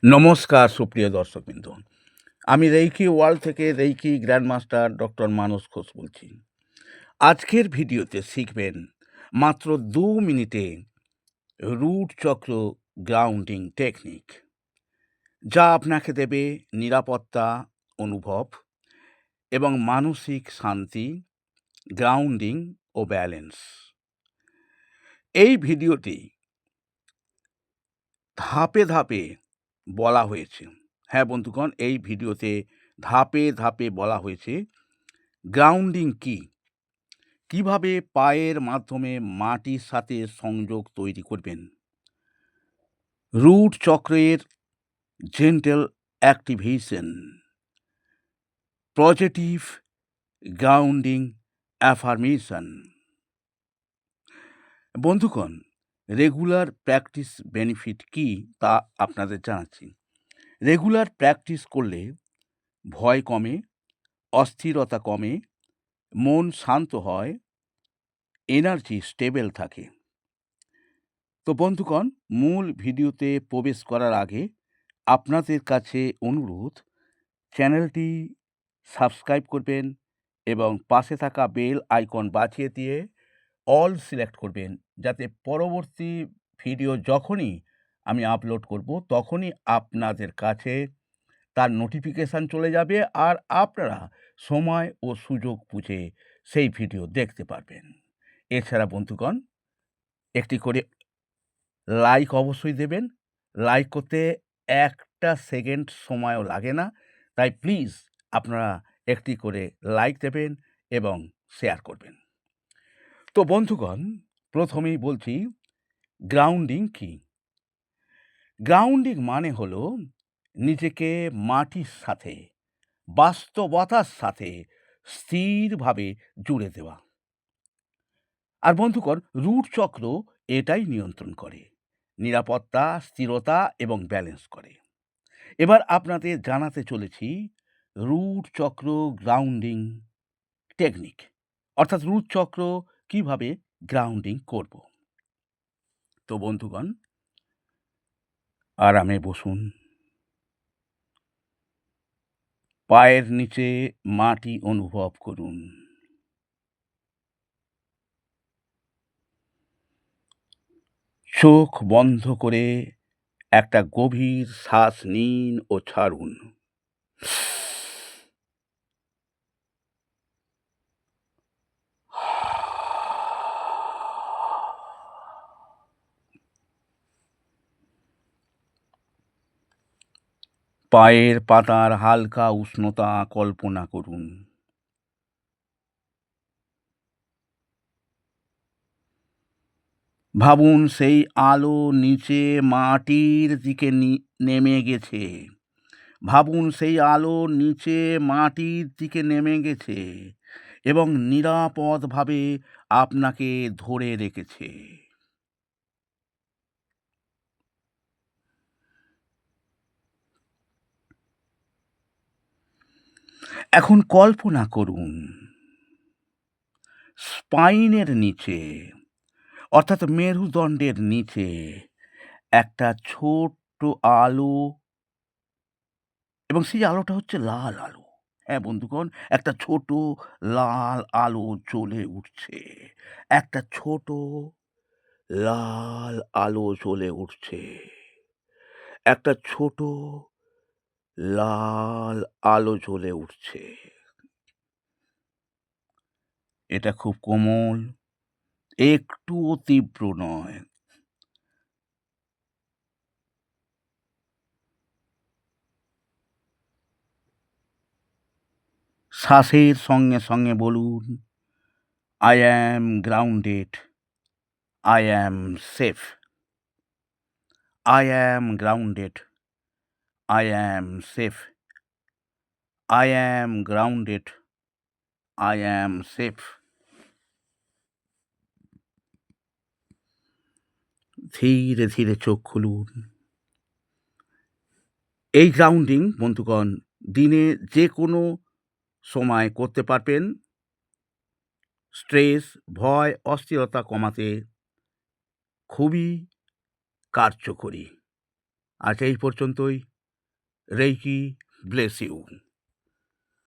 নমস্কার সুপ্রিয় দর্শকবৃন্দ। আমি রেইকি ওয়ার্ল্ড থেকে রেইকি গ্র্যান্ডমাস্টার ডক্টর মানস ঘোষ বলছি। আজকের ভিডিওতে শিখবেন মাত্র ২ মিনিটে রুট চক্র গ্রাউন্ডিং টেকনিক, যা আপনাকে দেবে নিরাপত্তা অনুভব এবং মানসিক শান্তি, গ্রাউন্ডিং ও ব্যালেন্স। এই ভিডিওটি ধাপে ধাপে বলা হয়েছে। হ্যাঁ বন্ধুগণ, এই ভিডিওতে ধাপে ধাপে বলা হয়েছে গ্রাউন্ডিং কী, কীভাবে পায়ের মাধ্যমে মাটির সাথে সংযোগ তৈরি করবেন, রুট চক্রের gentle activation, positive grounding affirmation. বন্ধুগণ, রেগুলার প্র্যাকটিস বেনিফিট কী তা আপনাদের জানাচ্ছি। রেগুলার প্র্যাকটিস করলে ভয় কমে, অস্থিরতা কমে, মন শান্ত হয়, এনার্জি স্টেবল থাকে। তো বন্ধুগণ, মূল ভিডিওতে প্রবেশ করার আগে আপনাদের কাছে অনুরোধ, চ্যানেলটি সাবস্ক্রাইব করবেন এবং পাশে থাকা বেল আইকন বাজিয়ে দিয়ে অল সিলেক্ট করবেন, যাতে পরবর্তী ভিডিও যখনই আমি আপলোড করব তখনই আপনাদের কাছে তার নোটিফিকেশান চলে যাবে আর আপনারা সময় ও সুযোগ বুঝে সেই ভিডিও দেখতে পারবেন। এছাড়া বন্ধুগণ, একটি করে লাইক অবশ্যই দেবেন। লাইক করতে 1টা সেকেন্ড সময়ও লাগে না, তাই প্লিজ আপনারা একটি করে লাইক দেবেন এবং শেয়ার করবেন। তো বন্ধুগণ, প্রথমেই বলছি গ্রাউন্ডিং কী। গ্রাউন্ডিং মানে হলো নিজেকে মাটির সাথে, বাস্তবতার সাথে স্থিরভাবে জুড়ে দেওয়া। আর বন্ধুগণ, রুট চক্র এটাই নিয়ন্ত্রণ করে, নিরাপত্তা, স্থিরতা এবং ব্যালেন্স করে। এবার আপনাদের জানাতে চলেছি রুট চক্র গ্রাউন্ডিং টেকনিক, অর্থাৎ রুট চক্র কিভাবে গ্রাউন্ডিং করব। তো বন্ধুগণ, আরামে বসুন, পায়ের নিচে মাটি অনুভব করুন। চোখ বন্ধ করে একটা গভীর শ্বাস নিন ও ছাড়ুন। পায়ের পাতার হালকা উষ্ণতা কল্পনা করুন। ভাবুন সেই আলো নিচে মাটির দিকে নেমে গেছে। ভাবুন সেই আলো নিচে মাটির দিকে নেমে গেছে এবং নিরাপদভাবে আপনাকে ধরে রেখেছে। এখন কল্পনা করুন স্পাইনের নিচে, অর্থাৎ মেরুদণ্ডের নিচে একটা ছোট্ট আলো, এবং সেই আলোটা হচ্ছে লাল আলো। হ্যাঁ বন্ধুগণ, একটা ছোট লাল আলো জ্বলে উঠছে। একটা ছোট লাল আলো জ্বলে উঠছে। একটা ছোট লাল আলো জ্বলে উঠছে। এটা খুব কোমল, একটুও তীব্র নয়। শ্বাসের সঙ্গে সঙ্গে বলুন, I am grounded, I am safe, I am grounded, I am safe, I am grounded, I am safe. ধীরে ধীরে চোখ খুলুন। এই গ্রাউন্ডিং বন্ধুগণ দিনে যে কোনো সময় করতে পারবেন। স্ট্রেস, ভয়, অস্থিরতা কমাতে খুবই কার্যকরী। আজ এই পর্যন্তই। Reiki bless you.